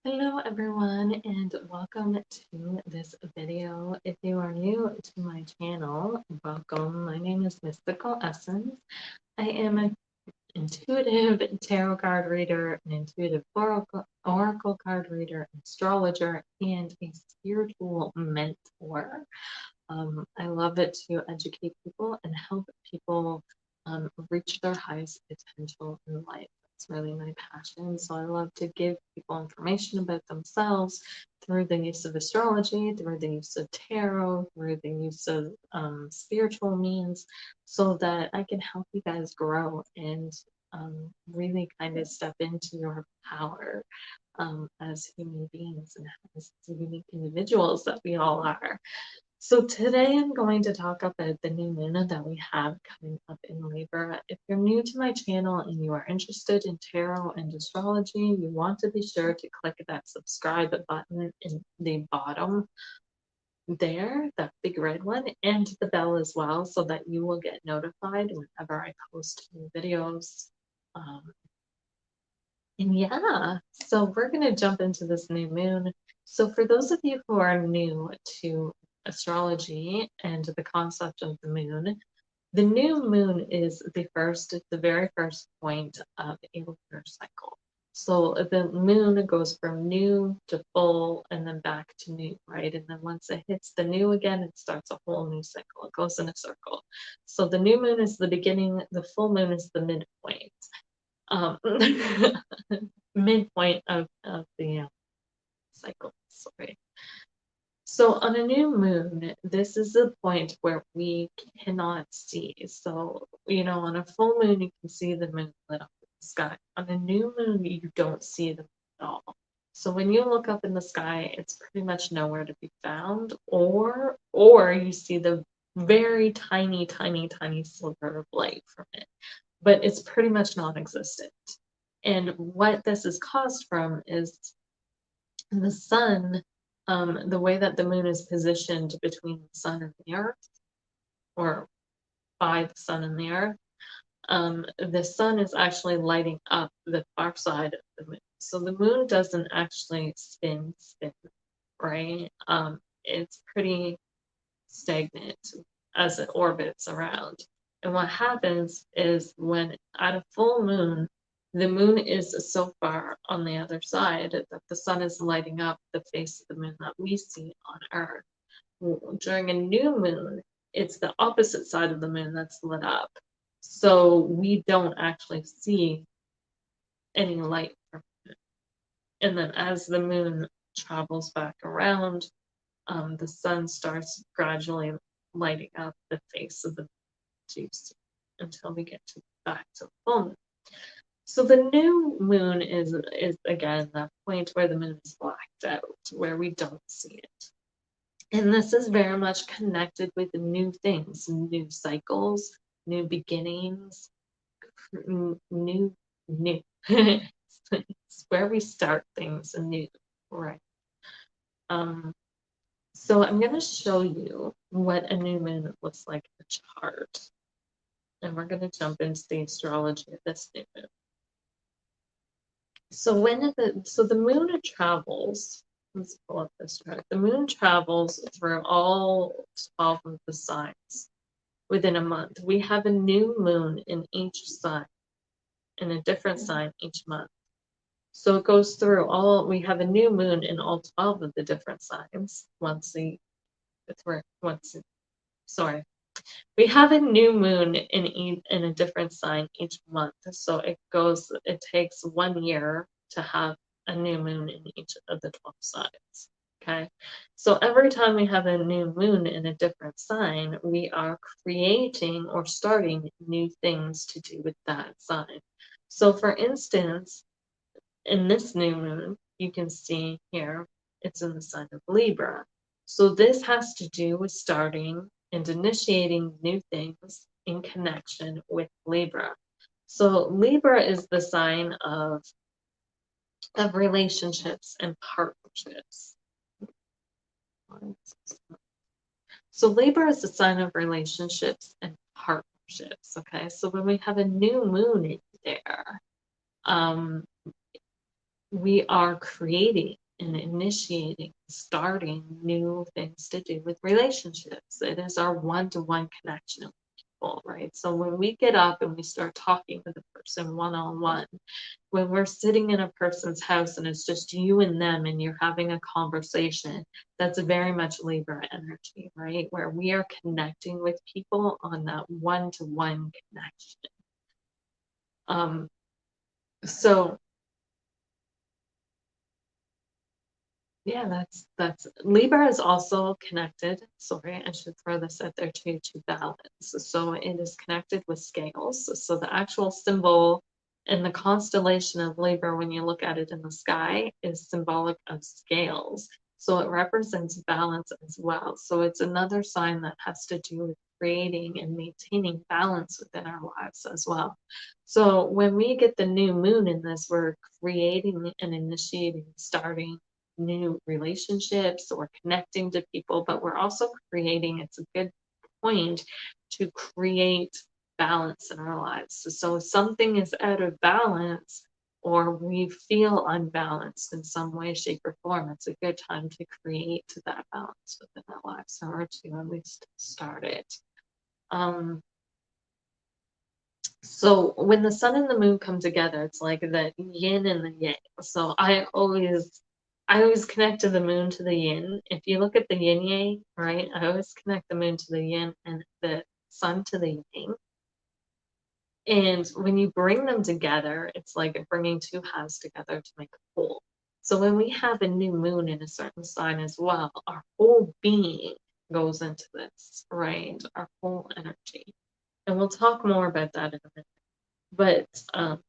Hello everyone and welcome to this video. If you are new to my channel, welcome. My name is Mystical Essence. I am an intuitive tarot card reader, an intuitive oracle card reader, astrologer, and a spiritual mentor. I love it to educate people and help people reach their highest potential in life. That's really my passion. So I love to give people information about themselves through the use of astrology, through the use of tarot, through the use of spiritual means, so that I can help you guys grow and really kind of step into your power as human beings and as unique individuals that we all are. So today I'm going to talk about the new moon that we have coming up in Libra. If you're new to my channel and you are interested in tarot and astrology, you want to be sure to click that subscribe button in the bottom there, that big red one, and the bell as well, so that you will get notified whenever I post new videos. And yeah, so we're going to jump into this new moon. So for those of you who are new to astrology and the concept of the new moon is the very first point of a lunar cycle. So the moon goes from new to full and then back to new, right? And then once it hits the new again, it starts a whole new cycle. It goes in a circle. So the new moon is the beginning, the full moon is the midpoint. Um, midpoint of the cycle. Sorry. So on a new moon, this is the point where we cannot see. So, on a full moon, you can see the moon lit up in the sky. On a new moon, you don't see the moon at all. So when you look up in the sky, it's pretty much nowhere to be found, or you see the very tiny, tiny, tiny sliver of light from it, but it's pretty much non-existent. And what this is caused from is the sun, the way that the moon is positioned between the sun and the earth, or by the sun and the earth, the sun is actually lighting up the far side of the moon. So the moon doesn't actually spin, right? It's pretty stagnant as it orbits around. And what happens is when at a full moon, the moon is so far on the other side that the sun is lighting up the face of the moon that we see on Earth. During a new moon, it's the opposite side of the moon that's lit up. So we don't actually see any light from it. And then as the moon travels back around, the sun starts gradually lighting up the face of the juice until we get back to full moon. So the new moon is again that point where the moon is blacked out, where we don't see it. And this is very much connected with new things, new cycles, new beginnings, new. It's where we start things anew, right? So I'm going to show you what a new moon looks like in a chart. And we're going to jump into the astrology of this new moon. So the moon travels, let's pull up this chart. The moon travels through all 12 of the signs within a month. We have a new moon in each sign, in a different sign each month. So it goes through we have a new moon in all 12 of the different signs we have a new moon in a different sign each month. So it takes 1 year to have a new moon in each of the 12 signs. Okay. So every time we have a new moon in a different sign, we are creating or starting new things to do with that sign. So for instance, in this new moon, you can see here, it's in the sign of Libra. So this has to do with starting and initiating new things in connection with Libra. So Libra is the sign of relationships and partnerships. So Libra is the sign of relationships and partnerships. Okay, so when we have a new moon in there, we are creating and initiating, starting new things to do with relationships. It is our one-to-one connection with people, right? So when we get up and we start talking with a person one-on-one, when we're sitting in a person's house and it's just you and them and you're having a conversation, that's very much Libra energy, right? Where we are connecting with people on that one-to-one connection. So yeah, that's Libra is also connected. Sorry, I should throw this out there too, to balance. So it is connected with scales. So the actual symbol in the constellation of Libra, when you look at it in the sky, is symbolic of scales. So it represents balance as well. So it's another sign that has to do with creating and maintaining balance within our lives as well. So when we get the new moon in this, we're creating and initiating, starting new relationships or connecting to people, but we're also creating, it's a good point to create balance in our lives. So if something is out of balance or we feel unbalanced in some way, shape, or form, it's a good time to create that balance within our lives, or to at least start it. So when the sun and the moon come together, it's like the yin and the yang. So I always connect to the moon to the yin. If you look at the yin yang, right? I always connect the moon to the yin and the sun to the yang. And when you bring them together, it's like bringing two halves together to make a whole. So when we have a new moon in a certain sign as well, our whole being goes into this, right? Our whole energy. And we'll talk more about that in a minute. But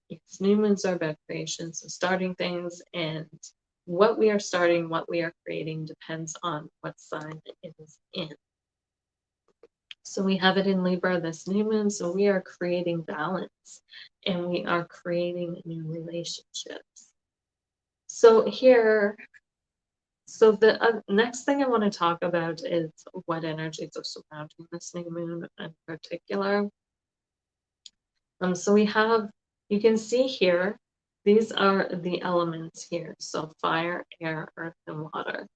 yes, new moons are about creation, so starting things, and what we are starting, what we are creating depends on what sign it is in. So we have it in Libra, this new moon, so we are creating balance and we are creating new relationships. So the next thing I want to talk about is what energies are surrounding this new moon in particular. So you can see here, these are the elements here. So fire, air, earth, and water.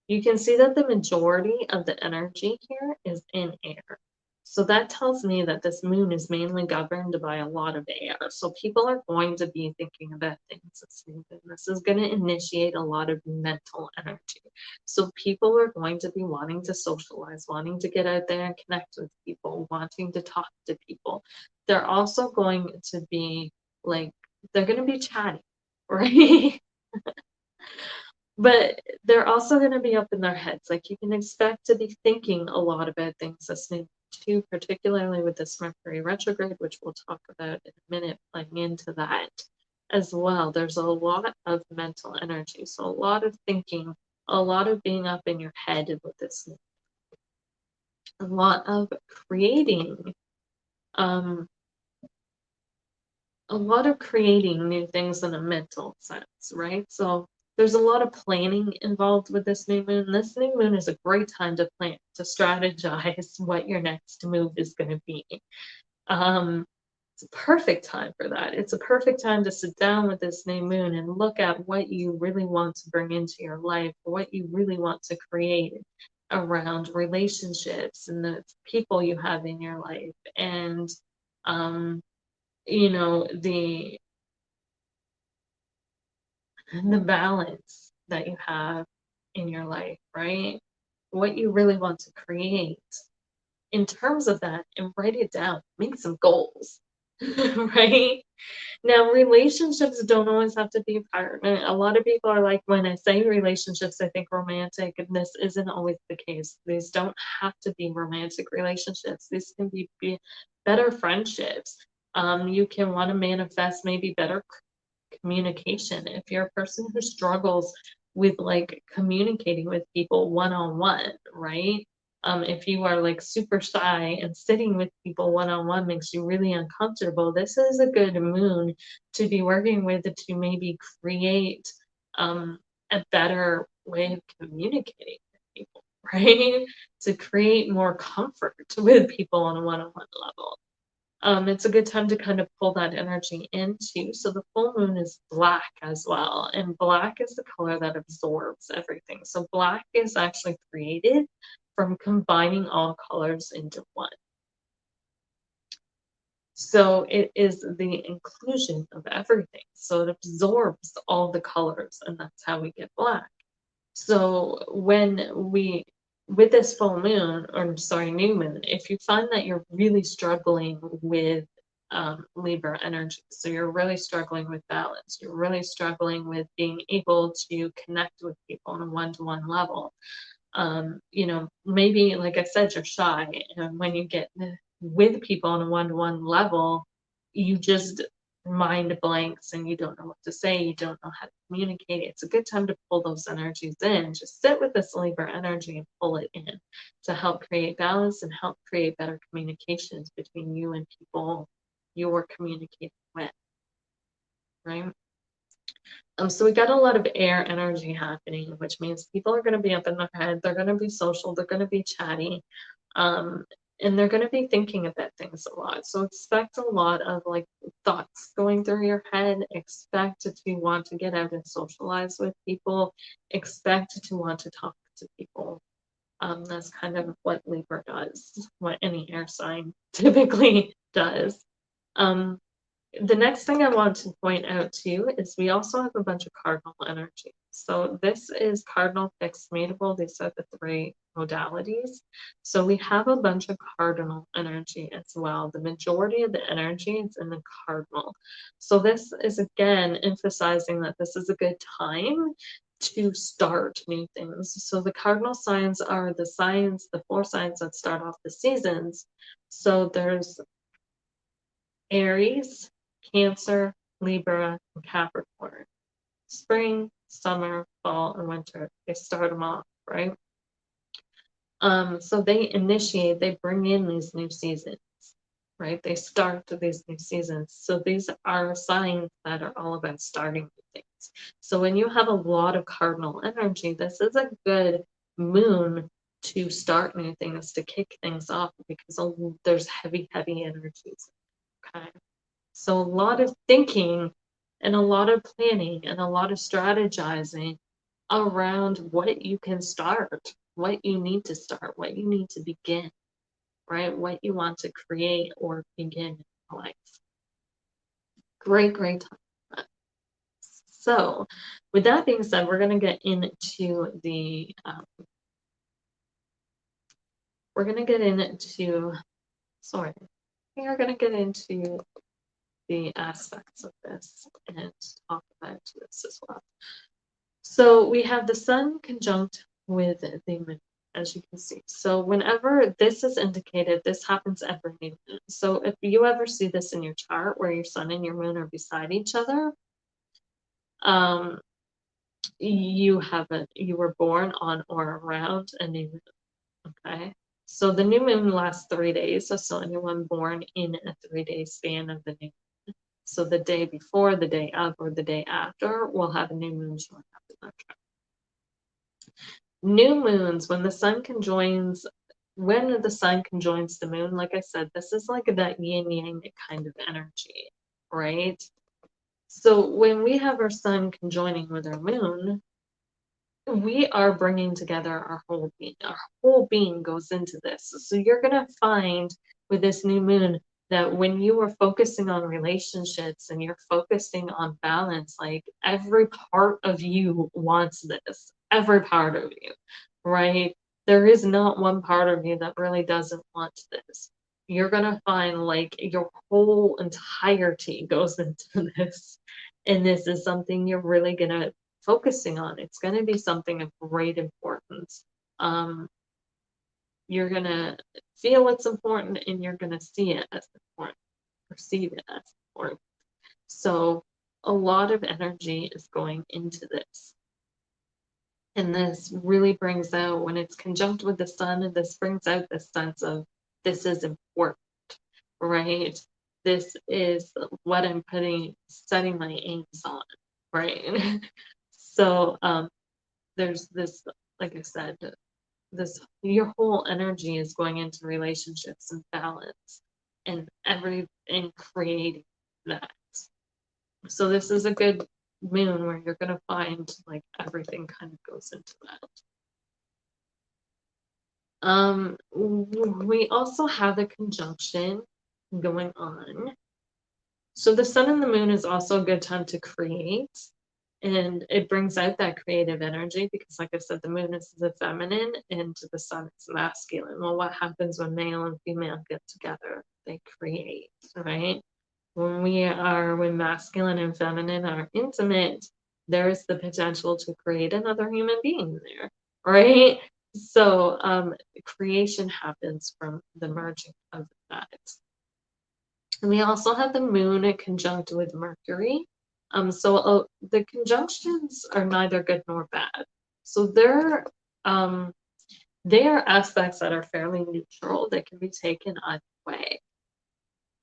You can see that the majority of the energy here is in air. So that tells me that this moon is mainly governed by a lot of air. So people are going to be thinking about things this moon. This is going to initiate a lot of mental energy. So people are going to be wanting to socialize, wanting to get out there and connect with people, wanting to talk to people. They're also going to be like, they're going to be chatty, right? But they're also going to be up in their heads. Like you can expect to be thinking a lot about things this new too, particularly with this Mercury retrograde, which we'll talk about in a minute, playing into that as well. There's a lot of mental energy. So a lot of thinking, a lot of being up in your head with this, a lot of creating, um, a lot of creating new things in a mental sense, right? So there's a lot of planning involved with this new moon. This new moon is a great time to plan, to strategize what your next move is going to be. It's a perfect time for that. It's a perfect time to sit down with this new moon and look at what you really want to bring into your life, what you really want to create around relationships and the people you have in your life, and you know, the balance that you have in your life, right? What you really want to create in terms of that, and write it down, make some goals, right? Now, relationships don't always have to be partner. A lot of people are like, when I say relationships, I think romantic, and this isn't always the case. These don't have to be romantic relationships. These can be better friendships. You can want to manifest maybe better communication. If you're a person who struggles with like communicating with people one-on-one, right? If you are like super shy and sitting with people one-on-one makes you really uncomfortable, this is a good moon to be working with to maybe create a better way of communicating with people, right? To create more comfort with people on a one-on-one level. It's a good time to kind of pull that energy into. So the full moon is black as well, and black is the color that absorbs everything. So black is actually created from combining all colors into one. So it is the inclusion of everything. So it absorbs all the colors, and that's how we get black. So with this full moon, or sorry, new moon, if you find that you're really struggling with Libra energy, so you're really struggling with balance, you're really struggling with being able to connect with people on a one-to-one level, maybe, like I said, you're shy, and when you get with people on a one-to-one level, you just mind blanks and you don't know what to say, you don't know how to communicate. It's a good time to pull those energies in. Just sit with this Libra energy and pull it in to help create balance and help create better communications between you and people you're communicating with, right? So we got a lot of air energy happening, which means people are going to be up in their head. They're going to be social. They're going to be chatty. Um, and they're going to be thinking about things a lot. So expect a lot of like thoughts going through your head. Expect to want to get out and socialize with people. Expect to want to talk to people. That's kind of what Libra does, what any air sign typically does. Um, the next thing I want to point out too is we also have a bunch of cardinal energy. So this is cardinal, fixed, mutable. These are the three modalities. So we have a bunch of cardinal energy as well. The majority of the energy is in the cardinal. So this is again emphasizing that this is a good time to start new things. So the cardinal signs are the signs, the 4 signs that start off the seasons. So there's Aries, Cancer, Libra, and Capricorn. Spring, summer, fall, and winter. They start them off, right? So they bring in these new seasons, right? They start these new seasons. So these are signs that are all about starting new things. So when you have a lot of cardinal energy, this is a good moon to start new things, to kick things off, because there's heavy, heavy energies. Okay. So a lot of thinking and a lot of planning and a lot of strategizing around what you can start, what you need to start, what you need to begin, right? What you want to create or begin in life. Great, great time. So with that being said, we're going to get into we're going to get into, sorry, we are going to get into the aspects of this and talk about this as well. So we have the sun conjunct with the moon, as you can see. So whenever this is indicated, this happens every new moon. So if you ever see this in your chart where your sun and your moon are beside each other, you were born on or around a new moon. Okay. So the new moon lasts 3 days. So anyone born in a 3-day span of the new moon. So the day before, the day of, or the day after will have a new moon showing up in their chart. New moons, when the sun conjoins the moon, like I said, this is like that yin yang kind of energy, right? So when we have our sun conjoining with our moon, we are bringing together our whole being. Our whole being goes into this. So you're going to find with this new moon that when you are focusing on relationships and you're focusing on balance, like every part of you wants this, every part of you, right? There is not one part of you that really doesn't want this. You're going to find like your whole entirety goes into this. And this is something you're really going to focusing on. It's going to be something of great importance. You're going to feel it's important and you're going to see it as important, perceive it as important. So a lot of energy is going into this. And this really brings out, when it's conjunct with the sun, this brings out this sense of this is important, right? This is what I'm setting my aims on, right? So there's this, like I said, your whole energy is going into relationships and balance. and creating that. So this is a good moon where you're going to find like everything kind of goes into that. We also have a conjunction going on. So the sun and the moon is also a good time to create, and it brings out that creative energy because, like I said, the moon is the feminine and the sun is masculine. Well, what happens when male and female get together? They create, right? When masculine and feminine are intimate, there's the potential to create another human being there, right? So creation happens from the merging of that. And we also have the moon conjunct with Mercury. The conjunctions are neither good nor bad. So they are aspects that are fairly neutral that can be taken either way.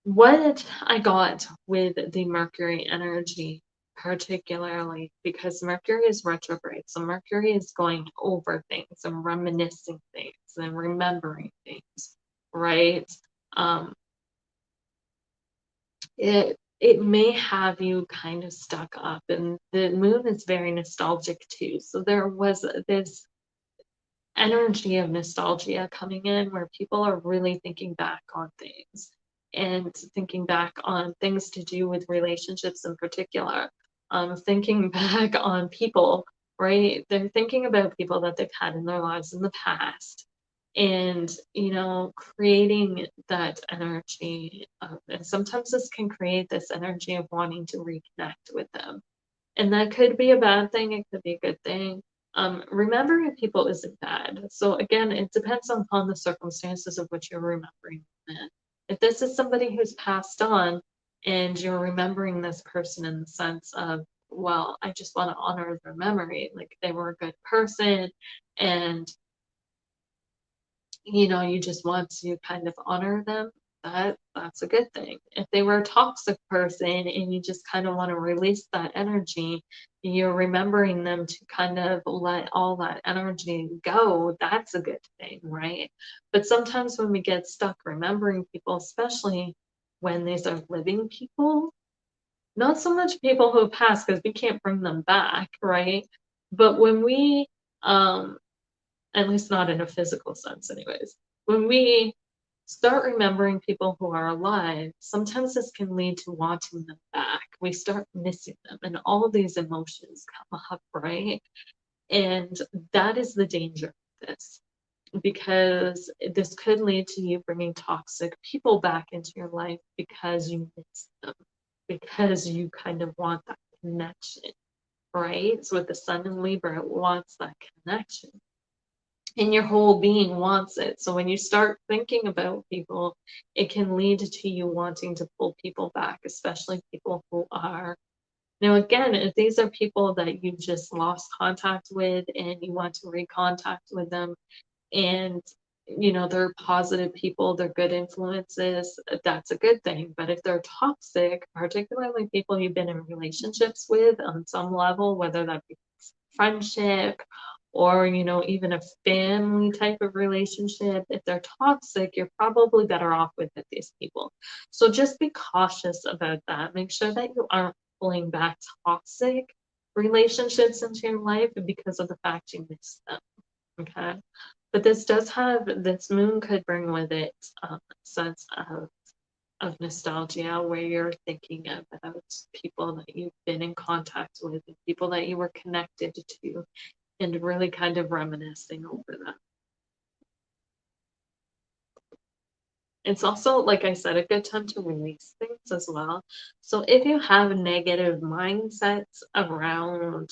What I got with the Mercury energy, particularly because Mercury is retrograde, so Mercury is going over things and reminiscing things and remembering things, right? Um, it may have you kind of stuck up, and the moon is very nostalgic too. So there was this energy of nostalgia coming in where people are really thinking back on things and thinking back on things to do with relationships in particular, thinking back on people, right? They're thinking about people that they've had in their lives in the past, and creating that energy and sometimes this can create this energy of wanting to reconnect with them, and that could be a bad thing, it could be a good thing. Remembering people isn't bad. So again, it depends upon the circumstances of which you're remembering them in. If this is somebody who's passed on and you're remembering this person in the sense of, well, I just want to honor their memory, like they were a good person, and you just want to kind of honor them, that's a good thing. If they were a toxic person and you just kind of want to release that energy, you're remembering them to kind of let all that energy go, that's a good thing, right? But sometimes when we get stuck remembering people, especially when these are living people, not so much people who pass because we can't bring them back, right? But when we at least not in a physical sense anyways, when we start remembering people who are alive, sometimes this can lead to wanting them back. We start missing them and all of these emotions come up, right? And that is the danger of this, because this could lead to you bringing toxic people back into your life because you miss them, because you kind of want that connection, right? So with the sun in Libra, it wants that connection, and your whole being wants it. So when you start thinking about people, it can lead to you wanting to pull people back, especially people who are. Now, again, if these are people that you just lost contact with and you want to recontact with them, and they're positive people, they're good influences, that's a good thing. But if they're toxic, particularly people you've been in relationships with on some level, whether that be friendship or even a family type of relationship, if they're toxic, you're probably better off with these people. So just be cautious about that. Make sure that you aren't pulling back toxic relationships into your life because of the fact you miss them. Okay. But this moon could bring with it a sense of nostalgia where you're thinking about people that you've been in contact with and people that you were connected to, and really kind of reminiscing over them. It's also, like I said, a good time to release things as well. So if you have negative mindsets around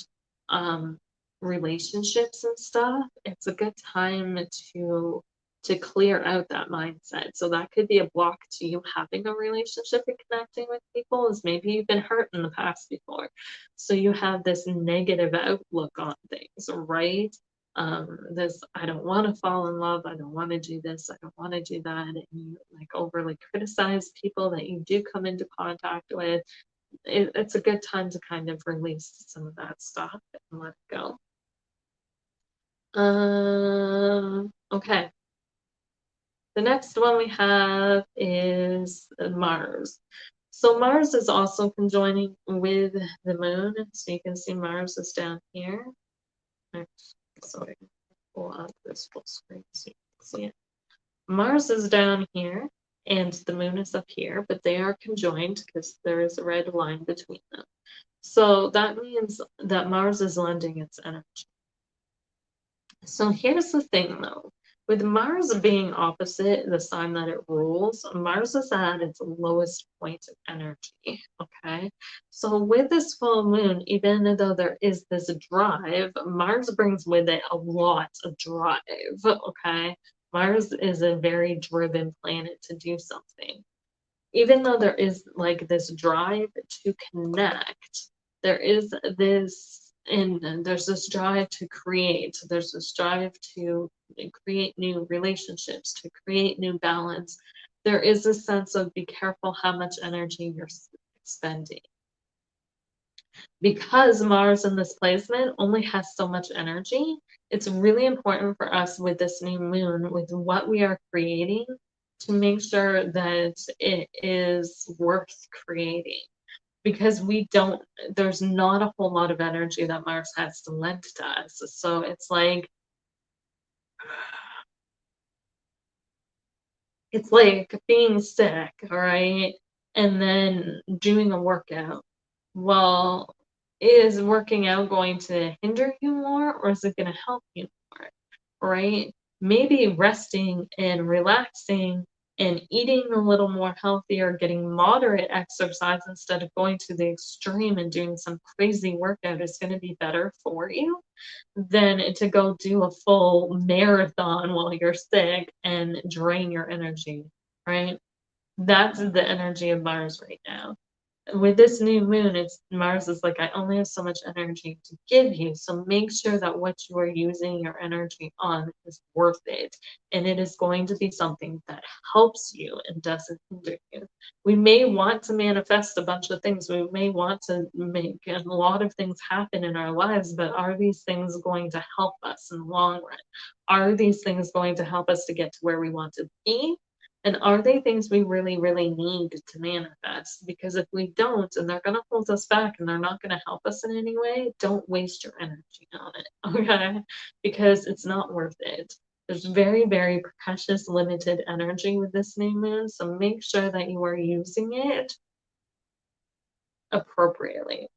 um, relationships and stuff, it's a good time to clear out that mindset. So that could be a block to you having a relationship and connecting with people, is maybe you've been hurt in the past before. So you have this negative outlook on things, right? This, I don't want to fall in love, I don't want to do this, I don't want to do that, and you like overly criticize people that you do come into contact with. It's a good time to kind of release some of that stuff and let it go. Okay. The next one we have is Mars. So Mars is also conjoining with the moon. So you can see Mars is down here. Sorry, pull up this full screen so you can see it. Mars is down here and the moon is up here, but they are conjoined because there is a red line between them. So that means that Mars is lending its energy. So here's the thing though, with Mars being opposite the sign that it rules, Mars is at its lowest point of energy, okay? So with this full moon, even though there is this drive, Mars brings with it a lot of drive, okay? Mars is a very driven planet to do something. Even though there is like this drive to connect, there is this and there's this drive to create, there's this drive to create new relationships, to create new balance. There is a sense of be careful how much energy you're spending, because Mars in this placement only has so much energy. It's really important for us with this new moon, with what we are creating, to make sure that it is worth creating, because there's not a whole lot of energy that Mars has to lend to us. So it's like being sick, all right, and then doing a workout. Well, is working out going to hinder you more, or is it going to help you more? Right? Maybe resting and relaxing and eating a little more healthier, getting moderate exercise instead of going to the extreme and doing some crazy workout is going to be better for you than to go do a full marathon while you're sick and drain your energy, right? That's the energy of Mars right now. With this new moon, it's Mars is like, I only have so much energy to give you. So make sure that what you are using your energy on is worth it. And it is going to be something that helps you and doesn't hinder you. We may want to manifest a bunch of things. We may want to make a lot of things happen in our lives, but are these things going to help us in the long run? Are these things going to help us to get to where we want to be? And are they things we really, really need to manifest? Because if we don't, and they're going to hold us back and they're not going to help us in any way, don't waste your energy on it, okay? Because it's not worth it. There's very, very precious, limited energy with this new moon. So make sure that you are using it appropriately.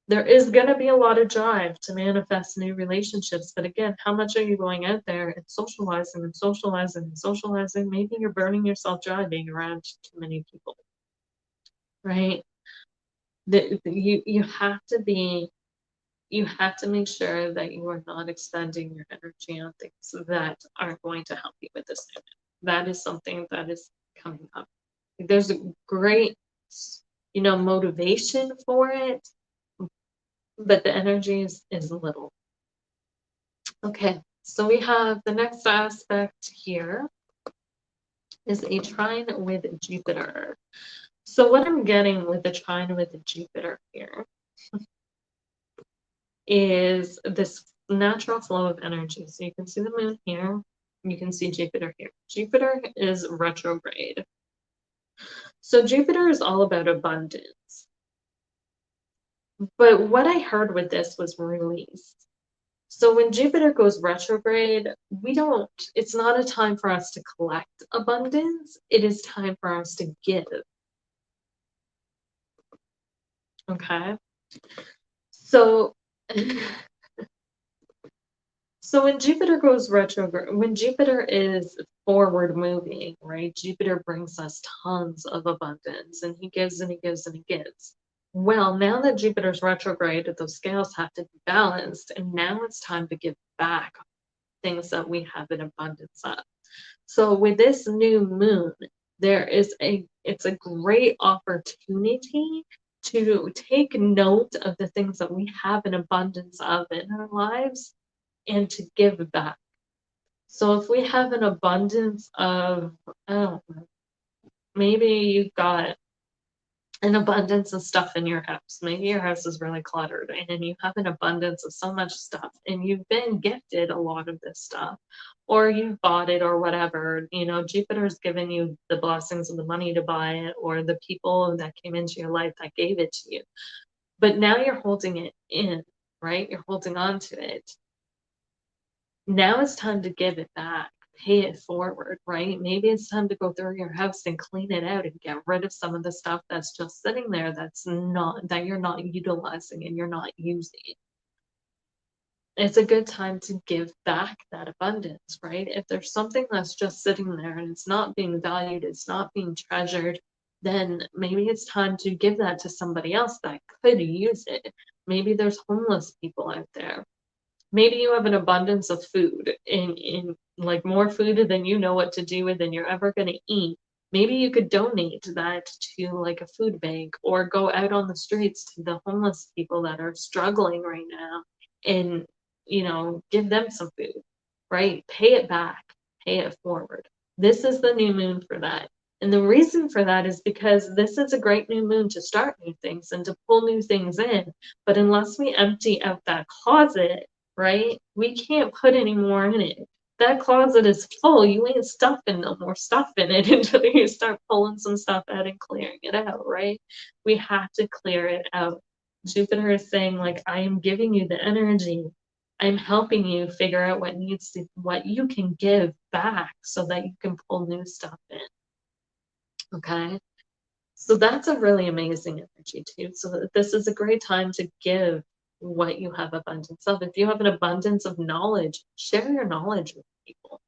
There is going to be a lot of drive to manifest new relationships, but again, how much are you going out there and socializing and socializing and socializing? Maybe you're burning yourself dry being around too many people, right? You have to make sure that you are not expending your energy on things that aren't going to help you with this new moon. That is something that is coming up. There's a great, motivation for it, but the energy is little. Okay, so we have the next aspect here is a trine with Jupiter. So what I'm getting with the trine with Jupiter here is this natural flow of energy. So you can see the moon here, you can see Jupiter here. Jupiter is retrograde. So Jupiter is all about abundance. But what I heard with this was release. So when Jupiter goes retrograde, it's not a time for us to collect abundance. It is time for us to give. Okay. So, so when Jupiter goes retrograde, when Jupiter is forward moving, right? Jupiter brings us tons of abundance and he gives and he gives and he gives. Well, now that Jupiter's retrograde, those scales have to be balanced, and now it's time to give back things that we have in abundance of. So with this new moon, it's a great opportunity to take note of the things that we have an abundance of in our lives and to give back. So if we have an abundance of, I don't know, maybe you've got an abundance of stuff in your house. Maybe your house is really cluttered and you have an abundance of so much stuff and you've been gifted a lot of this stuff, or you bought it or whatever. You know, Jupiter's given you the blessings of the money to buy it, or the people that came into your life that gave it to you. But now you're holding it in, right? You're holding on to it. Now it's time to give it back, pay it forward, right? Maybe it's time to go through your house and clean it out and get rid of some of the stuff that's just sitting there that you're not utilizing and you're not using. It's a good time to give back that abundance, right? If there's something that's just sitting there and it's not being valued, it's not being treasured, then maybe it's time to give that to somebody else that could use it. Maybe there's homeless people out there. Maybe you have an abundance of food, in like more food than you know what to do with and you're ever going to eat. Maybe you could donate that to like a food bank, or go out on the streets to the homeless people that are struggling right now and, you know, give them some food, right? Pay it back, pay it forward. This is the new moon for that. And the reason for that is because this is a great new moon to start new things and to pull new things in. But unless we empty out that closet, right, we can't put any more in it. That closet is full. You ain't stuffing no more stuff in it until you start pulling some stuff out and clearing it out, right? We have to clear it out. Jupiter is saying, like, I am giving you the energy. I'm helping you figure out what you can give back so that you can pull new stuff in. Okay. So that's a really amazing energy too. So this is a great time to give what you have abundance of. If you have an abundance of knowledge, share your knowledge with people.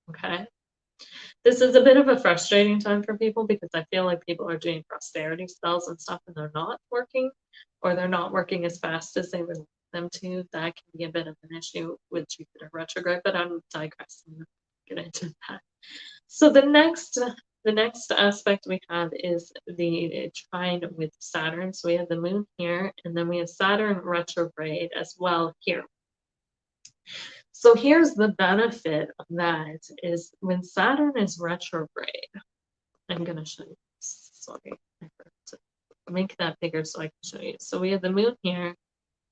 Okay. This is a bit of a frustrating time for people because I feel like people are doing prosperity spells and stuff and they're not working, or they're not working as fast as they would like them to. That can be a bit of an issue with Jupiter retrograde, but I'm digressing. Get into that. So the next aspect we have is the trine with Saturn. So we have the moon here, and then we have Saturn retrograde as well here. So here's the benefit of that is when Saturn is retrograde, I'm going to show you this. Sorry, I forgot to make that bigger so I can show you. So we have the moon here,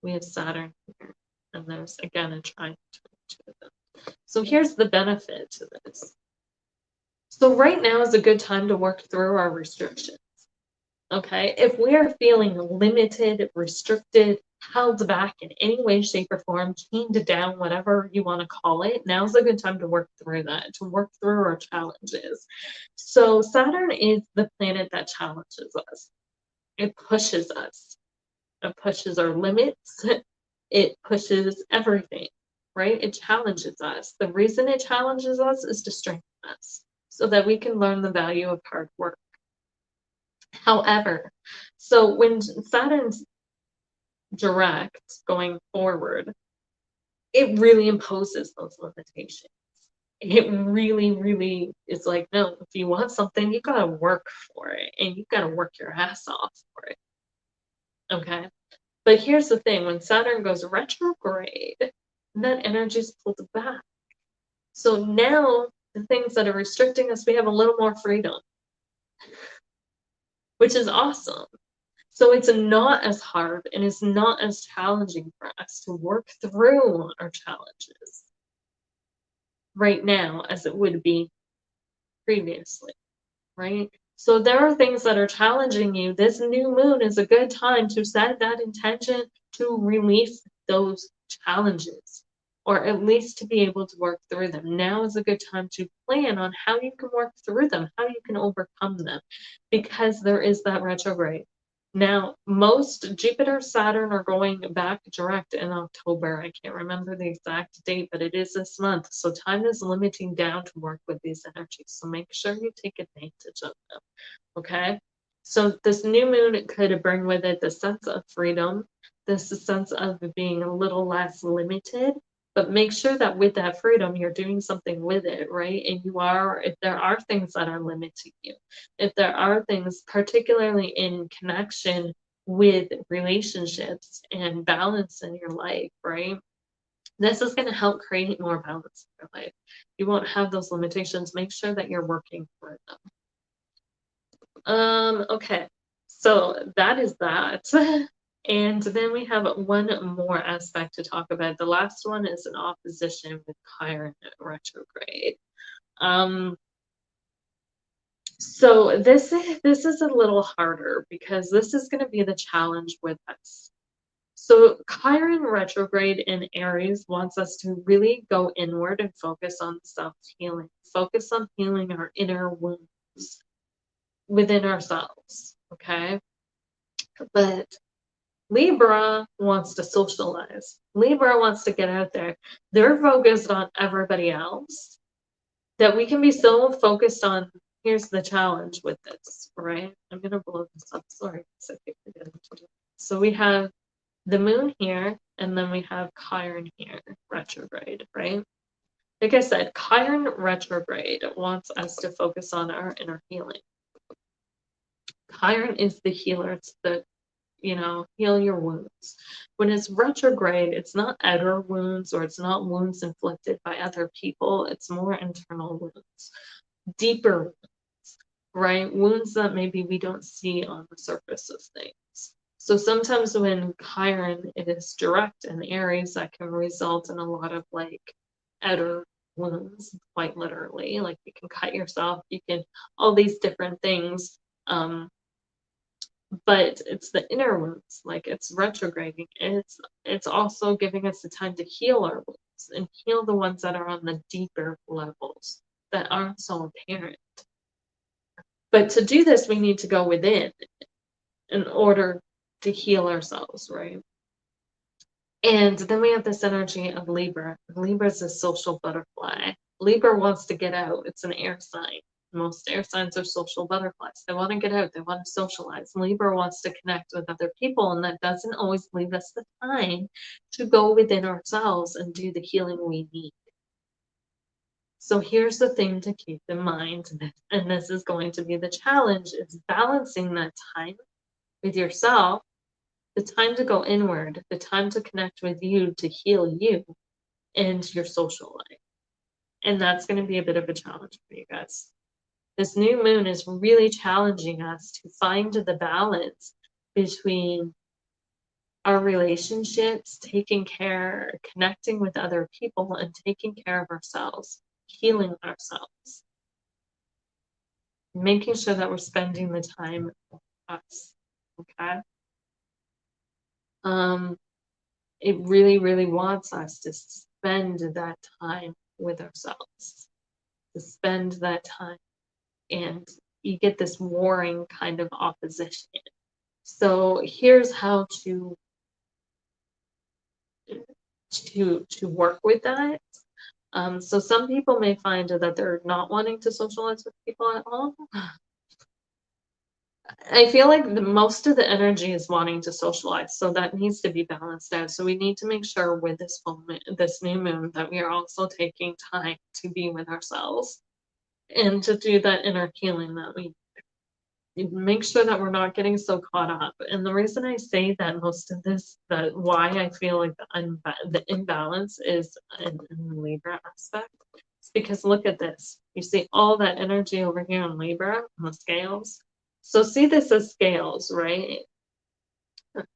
we have Saturn here, and there's again a trine between the two of them. So here's the benefit to this. So right now is a good time to work through our restrictions. Okay, if we are feeling limited, restricted, held back in any way, shape, or form, chained down, whatever you want to call it, now's a good time to work through that, to work through our challenges. So Saturn is the planet that challenges us. It pushes us. It pushes our limits. It pushes everything, right? It challenges us. The reason it challenges us is to strengthen us so that we can learn the value of hard work. However, so when Saturn's direct going forward, it really imposes those limitations. It really, really is like, no, if you want something, you gotta work for it and you gotta work your ass off for it. Okay. But here's the thing, when Saturn goes retrograde, that energy is pulled back. So now the things that are restricting us, we have a little more freedom, which is awesome. So it's not as hard and it's not as challenging for us to work through our challenges right now as it would be previously, right? So there are things that are challenging you. This new moon is a good time to set that intention to release those challenges, or at least to be able to work through them. Now is a good time to plan on how you can work through them, how you can overcome them, because there is that retrograde. Now, most Jupiter, Saturn are going back direct in October. I can't remember the exact date, but it is this month. So time is limiting down to work with these energies. So make sure you take advantage of them. Okay? So this new moon could bring with it the sense of freedom, this sense of being a little less limited. But make sure that with that freedom, you're doing something with it, right? And if there are things that are limiting you, if there are things, particularly in connection with relationships and balance in your life, right? This is going to help create more balance in your life. You won't have those limitations. Make sure that you're working for them. Okay. So that is that. And then we have one more aspect to talk about. The last one is an opposition with Chiron retrograde. So this is a little harder because this is going to be the challenge with us. So Chiron retrograde in Aries wants us to really go inward and focus on self-healing, focus on healing our inner wounds within ourselves, okay? But Libra wants to socialize. Libra wants to get out there. They're focused on everybody else that we can be so focused on. Here's the challenge with this, right? I'm going to blow this up. Sorry. So we have the moon here, and then we have Chiron here, retrograde, right? Like I said, Chiron retrograde wants us to focus on our inner healing. Chiron is the healer. It's the, heal your wounds. When it's retrograde, it's not outer wounds or it's not wounds inflicted by other people. It's more internal wounds, deeper wounds, right? Wounds that maybe we don't see on the surface of things. So sometimes when Chiron is direct in Aries, that can result in a lot of like outer wounds, quite literally. Like you can cut yourself, you can, all these different things. But it's the inner wounds, like it's retrograding. And it's also giving us the time to heal our wounds and heal the ones that are on the deeper levels that aren't so apparent. But to do this, we need to go within in order to heal ourselves, right? And then we have this energy of Libra. Libra is a social butterfly. Libra wants to get out. It's an air sign. Most air signs are social butterflies. They want to get out. They want to socialize. Libra wants to connect with other people, and that doesn't always leave us the time to go within ourselves and do the healing we need. So here's the thing to keep in mind, and this is going to be the challenge, is balancing that time with yourself, the time to go inward, the time to connect with you, to heal you and your social life. And that's going to be a bit of a challenge for you guys. This new moon is really challenging us to find the balance between our relationships, taking care, connecting with other people, and taking care of ourselves, healing ourselves, making sure that we're spending the time with us. Okay? It really, really wants us to spend that time with ourselves, to spend that time, and you get this warring kind of opposition. So here's how to work with that. So some people may find that they're not wanting to socialize with people at all. I feel like most of the energy is wanting to socialize, so that needs to be balanced out. So we need to make sure with this new moon, that we are also taking time to be with ourselves and to do that inner healing that we make sure that we're not getting so caught up. And the reason I say that most of this, that why I feel like the imbalance is in the Libra aspect, is because look at this. You see all that energy over here in Libra on the scales. So see this as scales, right?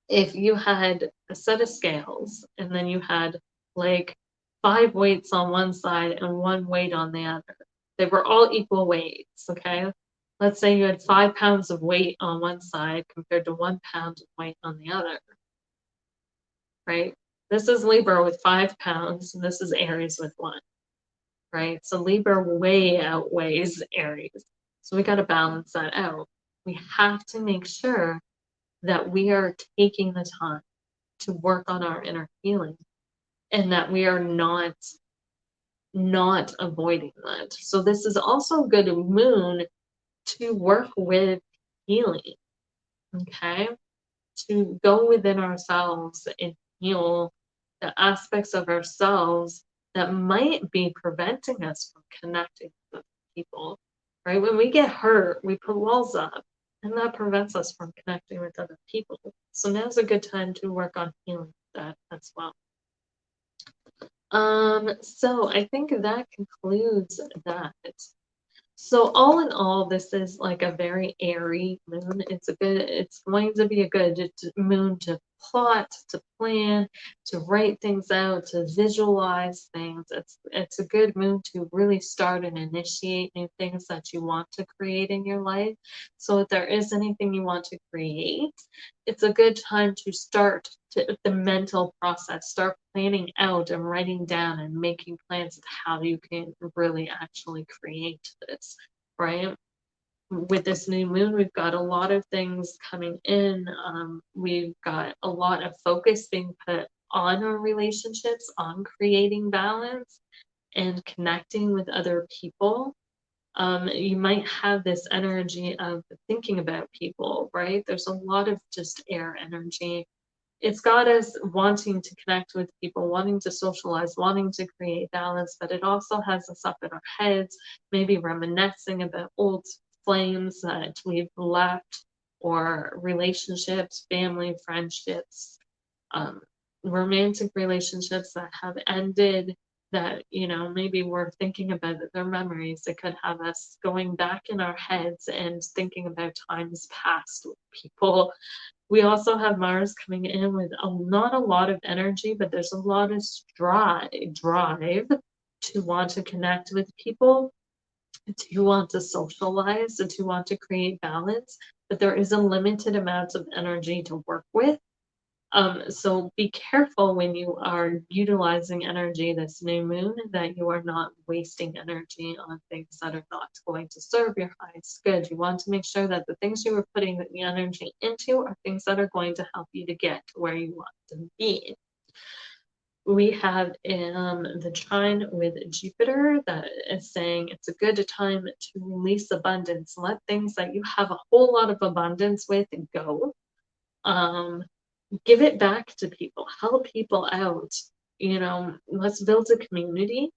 If you had a set of scales and then you had like 5 weights on one side and 1 weight on the other, they were all equal weights, okay? Let's say you had 5 pounds of weight on one side compared to 1 pound of weight on the other, right? This is Libra with 5 pounds, and this is Aries with 1, right? So Libra way outweighs Aries. So we got to balance that out. We have to make sure that we are taking the time to work on our inner healing and that we are not avoiding that. So this is also a good moon to work with healing, okay? To go within ourselves and heal the aspects of ourselves that might be preventing us from connecting with people, right? When we get hurt, we put walls up, and that prevents us from connecting with other people. So now's a good time to work on healing that as well. So I think that concludes that. So all in all, this is like a very airy moon. It's going to be a good moon to plot, to plan, to write things out, to visualize things. It's a good moon to really start and initiate new things that you want to create in your life. So if there is anything you want to create, it's a good time to start the mental process, start planning out and writing down and making plans of how you can really actually create this, right? With this new moon, we've got a lot of things coming in. We've got a lot of focus being put on our relationships, on creating balance and connecting with other people. You might have this energy of thinking about people, right? There's a lot of just air energy. It's got us wanting to connect with people, wanting to socialize, wanting to create balance, but it also has us up in our heads, maybe reminiscing about old flames that we've left, or relationships, family, friendships, um, romantic relationships that have ended, that, maybe we're thinking about their memories. It could have us going back in our heads and thinking about times past with people. We also have Mars coming in with not a lot of energy, but there's a lot of drive to want to connect with people, to want to socialize, and to want to create balance. But there is a limited amount of energy to work with. So be careful when you are utilizing energy this new moon, that you are not wasting energy on things that are not going to serve your highest good. You want to make sure that the things you are putting the energy into are things that are going to help you to get where you want to be. We have the trine with Jupiter that is saying it's a good time to release abundance. Let things that you have a whole lot of abundance with go. Um, Give it back to people, help people out. Let's build a community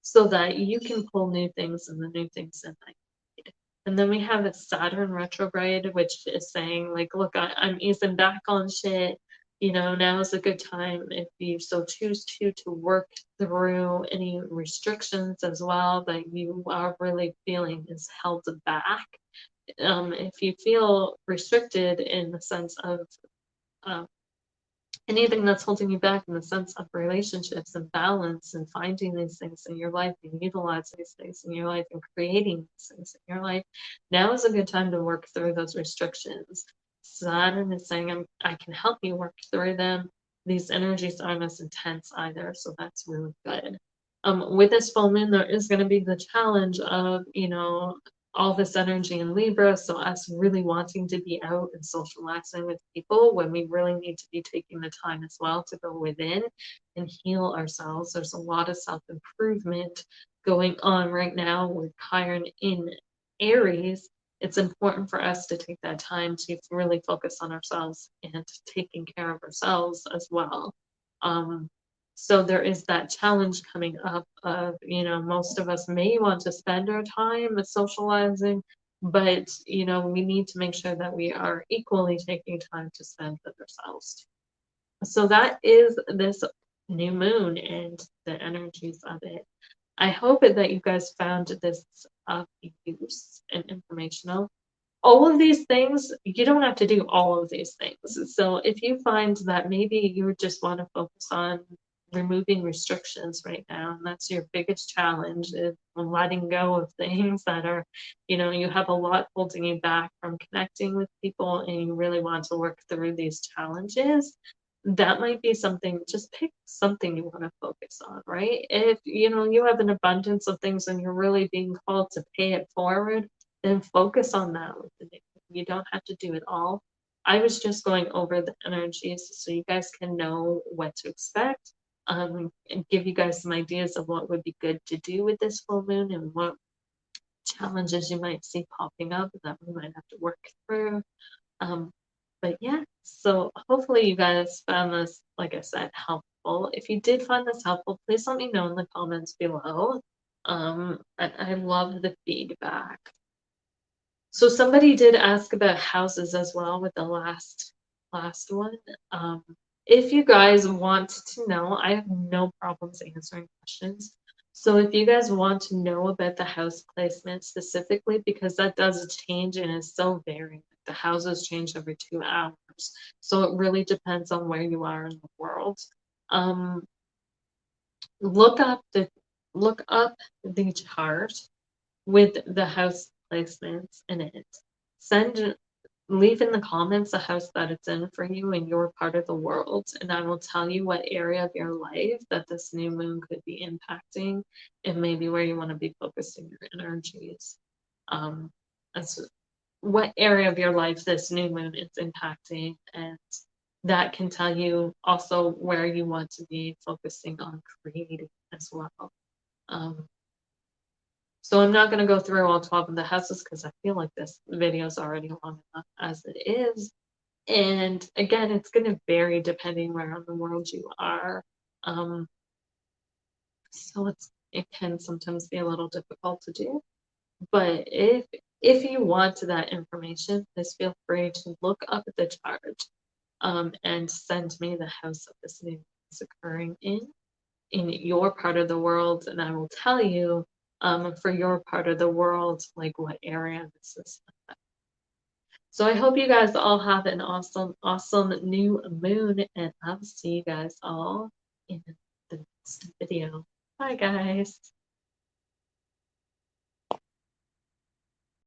so that you can pull new things and the new things in that you need. And then we have a Saturn retrograde, which is saying, like, look, I'm easing back on shit. Now is a good time, if you so choose to work through any restrictions as well that you are really feeling is held back. If you feel restricted in the sense of um, anything that's holding you back in the sense of relationships and balance and finding these things in your life and utilizing these things in your life and creating these things in your life, now is a good time to work through those restrictions. Saturn is saying, I can help you work through them. These energies aren't as intense either, so that's really good. With this full moon, there is going to be the challenge of, all this energy in Libra, so us really wanting to be out and socializing with people when we really need to be taking the time as well to go within and heal ourselves. There's a lot of self-improvement going on right now with Chiron in Aries. It's important for us to take that time to really focus on ourselves and taking care of ourselves as well. So there is that challenge coming up of, most of us may want to spend our time socializing, but, we need to make sure that we are equally taking time to spend with ourselves. So that is this new moon and the energies of it. I hope that you guys found this of use and informational. All of these things, you don't have to do all of these things. So if you find that maybe you just want to focus on removing restrictions right now, and that's your biggest challenge, is letting go of things that are, you have a lot holding you back from connecting with people, and you really want to work through these challenges, that might be something. Just pick something you want to focus on, right? If you have an abundance of things and you're really being called to pay it forward, then focus on that with the new. You don't have to do it all. I was just going over the energies so you guys can know what to expect, and give you guys some ideas of what would be good to do with this full moon and what challenges you might see popping up that we might have to work through. Um, but yeah, so hopefully you guys found this, like I said, helpful. If you did find this helpful, please let me know in the comments below. I love the feedback. So somebody did ask about houses as well with the last one. If you guys want to know, I have no problems answering questions. So if you guys want to know about the house placement specifically, because that does change and is so varied. The houses change every 2 hours. So it really depends on where you are in the world. Um, look up the look up the chart with the house placements in it. Leave in the comments the house that it's in for you in your part of the world, and I will tell you what area of your life that this new moon could be impacting and maybe where you want to be focusing your energies. As what area of your life this new moon is impacting, and that can tell you also where you want to be focusing on creating as well. Um, so I'm not going to go through all 12 of the houses because I feel like this video is already long enough as it is. And again, it's going to vary depending where in the world you are. Um, so it can sometimes be a little difficult to do. But if you want that information, please feel free to look up the chart and send me the house that this new is occurring in your part of the world, and I will tell you for your part of the world, like what area this is. So I hope you guys all have an awesome, awesome new moon, and I'll see you guys all in the next video. Bye, guys.